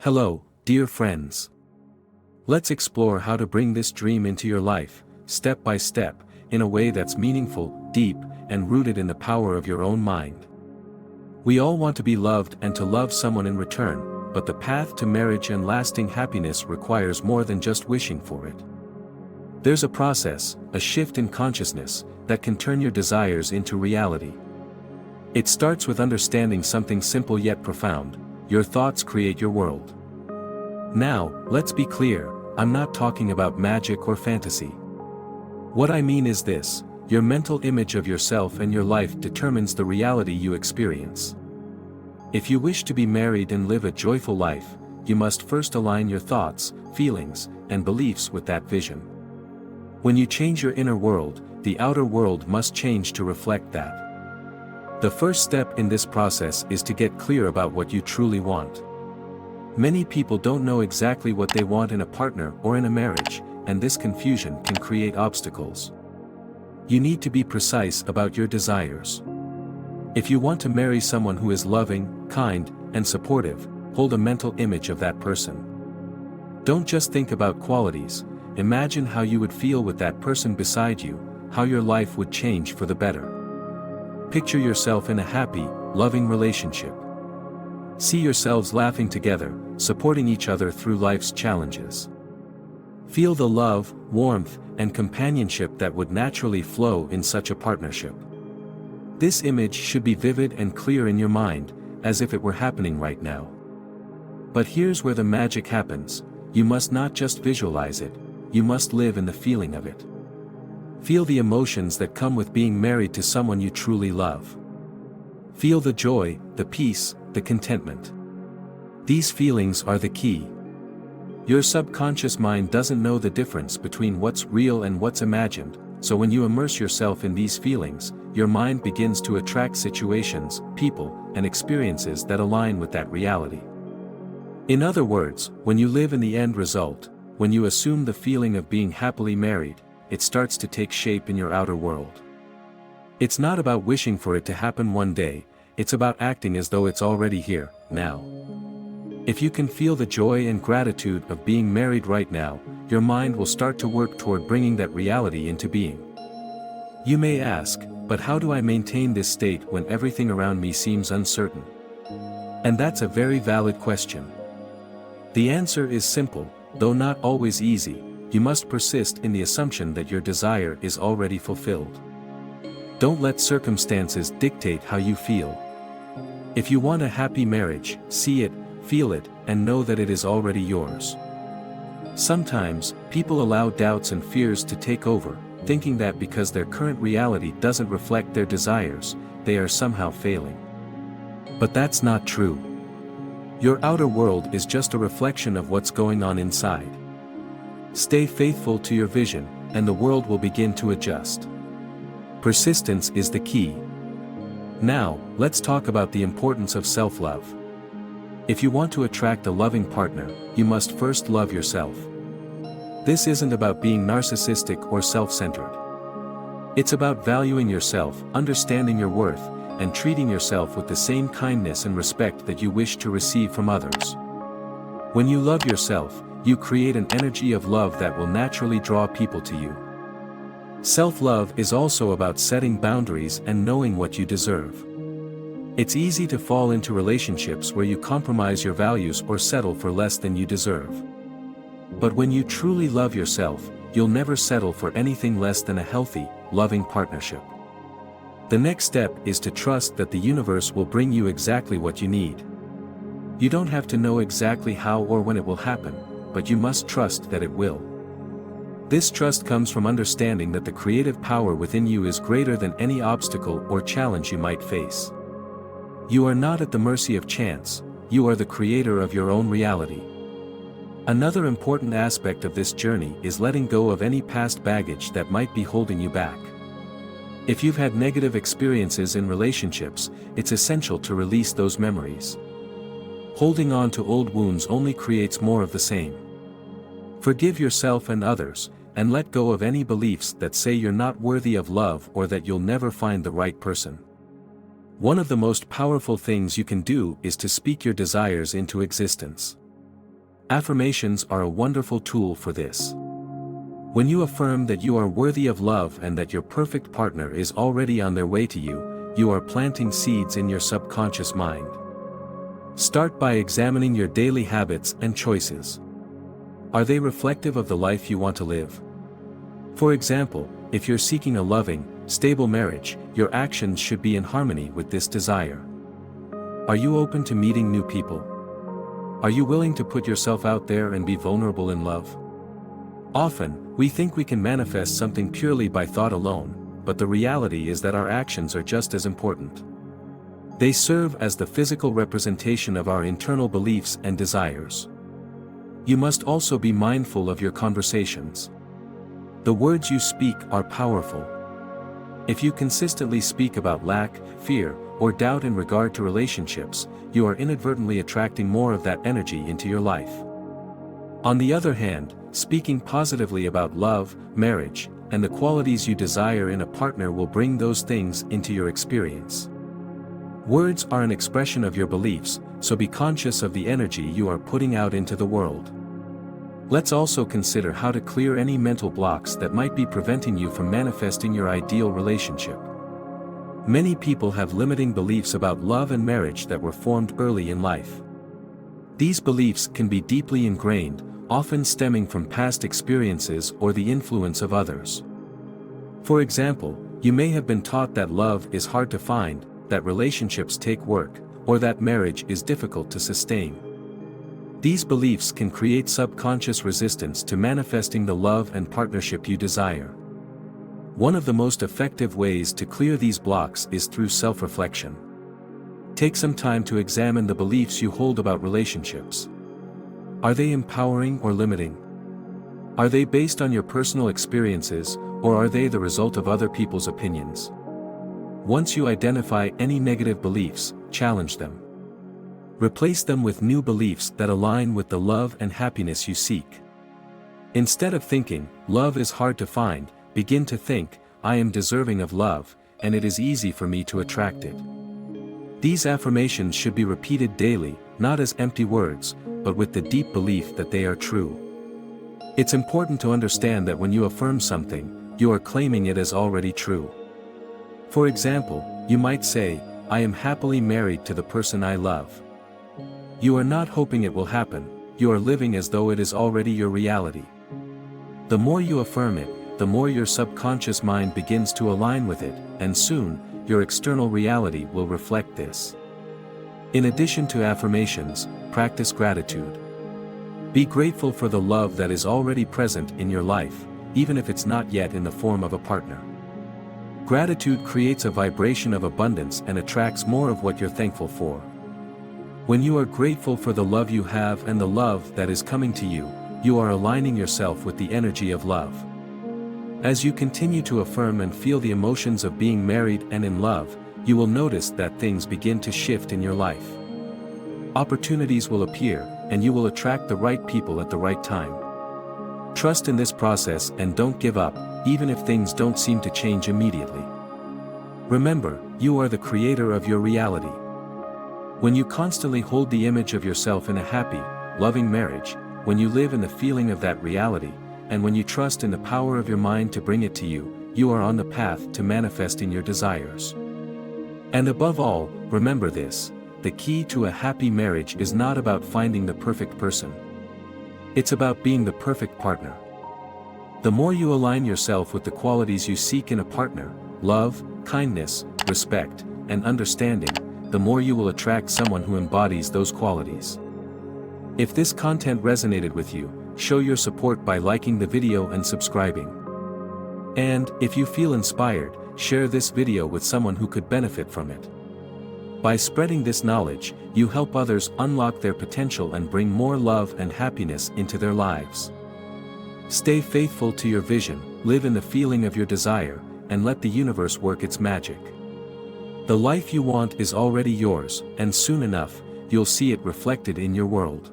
Hello, dear friends. Let's explore how to bring this dream into your life, step by step, in a way that's meaningful, deep, and rooted in the power of your own mind. We all want to be loved and to love someone in return, but the path to marriage and lasting happiness requires more than just wishing for it. There's a process, a shift in consciousness, that can turn your desires into reality. It starts with understanding something simple yet profound: your thoughts create your world. Now, let's be clear, I'm not talking about magic or fantasy. What I mean is this: your mental image of yourself and your life determines the reality you experience. If you wish to be married and live a joyful life, you must first align your thoughts, feelings, and beliefs with that vision. When you change your inner world, the outer world must change to reflect that. The first step in this process is to get clear about what you truly want. Many people don't know exactly what they want in a partner or in a marriage, and this confusion can create obstacles. You need to be precise about your desires. If you want to marry someone who is loving, kind, and supportive, hold a mental image of that person. Don't just think about qualities, imagine how you would feel with that person beside you, how your life would change for the better. Picture yourself in a happy, loving relationship. See yourselves laughing together, supporting each other through life's challenges. Feel the love, warmth, and companionship that would naturally flow in such a partnership. This image should be vivid and clear in your mind, as if it were happening right now. But here's where the magic happens: you must not just visualize it, you must live in the feeling of it. Feel the emotions that come with being married to someone you truly love. Feel the joy, the peace, the contentment. These feelings are the key. Your subconscious mind doesn't know the difference between what's real and what's imagined, so when you immerse yourself in these feelings, your mind begins to attract situations, people, and experiences that align with that reality. In other words, when you live in the end result, when you assume the feeling of being happily married, it starts to take shape in your outer world. It's not about wishing for it to happen one day, it's about acting as though it's already here, now. If you can feel the joy and gratitude of being married right now, your mind will start to work toward bringing that reality into being. You may ask, but how do I maintain this state when everything around me seems uncertain? And that's a very valid question. The answer is simple, though not always easy: you must persist in the assumption that your desire is already fulfilled. Don't let circumstances dictate how you feel. If you want a happy marriage, see it, feel it, and know that it is already yours. Sometimes, people allow doubts and fears to take over, thinking that because their current reality doesn't reflect their desires, they are somehow failing. But that's not true. Your outer world is just a reflection of what's going on inside. Stay faithful to your vision, and the world will begin to adjust. Persistence is the key. Now, let's talk about the importance of self-love. If you want to attract a loving partner, you must first love yourself. This isn't about being narcissistic or self-centered. It's about valuing yourself, understanding your worth, and treating yourself with the same kindness and respect that you wish to receive from others. When you love yourself, you create an energy of love that will naturally draw people to you. Self-love is also about setting boundaries and knowing what you deserve. It's easy to fall into relationships where you compromise your values or settle for less than you deserve. But when you truly love yourself, you'll never settle for anything less than a healthy, loving partnership. The next step is to trust that the universe will bring you exactly what you need. You don't have to know exactly how or when it will happen, but you must trust that it will. This trust comes from understanding that the creative power within you is greater than any obstacle or challenge you might face. You are not at the mercy of chance, you are the creator of your own reality. Another important aspect of this journey is letting go of any past baggage that might be holding you back. If you've had negative experiences in relationships, it's essential to release those memories. Holding on to old wounds only creates more of the same. Forgive yourself and others, and let go of any beliefs that say you're not worthy of love or that you'll never find the right person. One of the most powerful things you can do is to speak your desires into existence. Affirmations are a wonderful tool for this. When you affirm that you are worthy of love and that your perfect partner is already on their way to you, you are planting seeds in your subconscious mind. Start by examining your daily habits and choices. Are they reflective of the life you want to live? For example, if you're seeking a loving, stable marriage, your actions should be in harmony with this desire. Are you open to meeting new people? Are you willing to put yourself out there and be vulnerable in love? Often, we think we can manifest something purely by thought alone, but the reality is that our actions are just as important. They serve as the physical representation of our internal beliefs and desires. You must also be mindful of your conversations. The words you speak are powerful. If you consistently speak about lack, fear, or doubt in regard to relationships, you are inadvertently attracting more of that energy into your life. On the other hand, speaking positively about love, marriage, and the qualities you desire in a partner will bring those things into your experience. Words are an expression of your beliefs, so be conscious of the energy you are putting out into the world. Let's also consider how to clear any mental blocks that might be preventing you from manifesting your ideal relationship. Many people have limiting beliefs about love and marriage that were formed early in life. These beliefs can be deeply ingrained, often stemming from past experiences or the influence of others. For example, you may have been taught that love is hard to find, that relationships take work, or that marriage is difficult to sustain. These beliefs can create subconscious resistance to manifesting the love and partnership you desire. One of the most effective ways to clear these blocks is through self-reflection. Take some time to examine the beliefs you hold about relationships. Are they empowering or limiting? Are they based on your personal experiences, or are they the result of other people's opinions? Once you identify any negative beliefs, challenge them. Replace them with new beliefs that align with the love and happiness you seek. Instead of thinking, love is hard to find, begin to think, I am deserving of love, and it is easy for me to attract it. These affirmations should be repeated daily, not as empty words, but with the deep belief that they are true. It's important to understand that when you affirm something, you are claiming it as already true. For example, you might say, I am happily married to the person I love. You are not hoping it will happen, you are living as though it is already your reality. The more you affirm it, the more your subconscious mind begins to align with it, and soon, your external reality will reflect this. In addition to affirmations, practice gratitude. Be grateful for the love that is already present in your life, even if it's not yet in the form of a partner. Gratitude creates a vibration of abundance and attracts more of what you're thankful for. When you are grateful for the love you have and the love that is coming to you, you are aligning yourself with the energy of love. As you continue to affirm and feel the emotions of being married and in love, you will notice that things begin to shift in your life. Opportunities will appear, and you will attract the right people at the right time. Trust in this process and don't give up, even if things don't seem to change immediately. Remember, you are the creator of your reality. When you constantly hold the image of yourself in a happy, loving marriage, when you live in the feeling of that reality, and when you trust in the power of your mind to bring it to you, you are on the path to manifesting your desires. And above all, remember this, the key to a happy marriage is not about finding the perfect person. It's about being the perfect partner. The more you align yourself with the qualities you seek in a partner, love, kindness, respect, and understanding, the more you will attract someone who embodies those qualities. If this content resonated with you, show your support by liking the video and subscribing. And, if you feel inspired, share this video with someone who could benefit from it. By spreading this knowledge, you help others unlock their potential and bring more love and happiness into their lives. Stay faithful to your vision, live in the feeling of your desire, and let the universe work its magic. The life you want is already yours, and soon enough, you'll see it reflected in your world.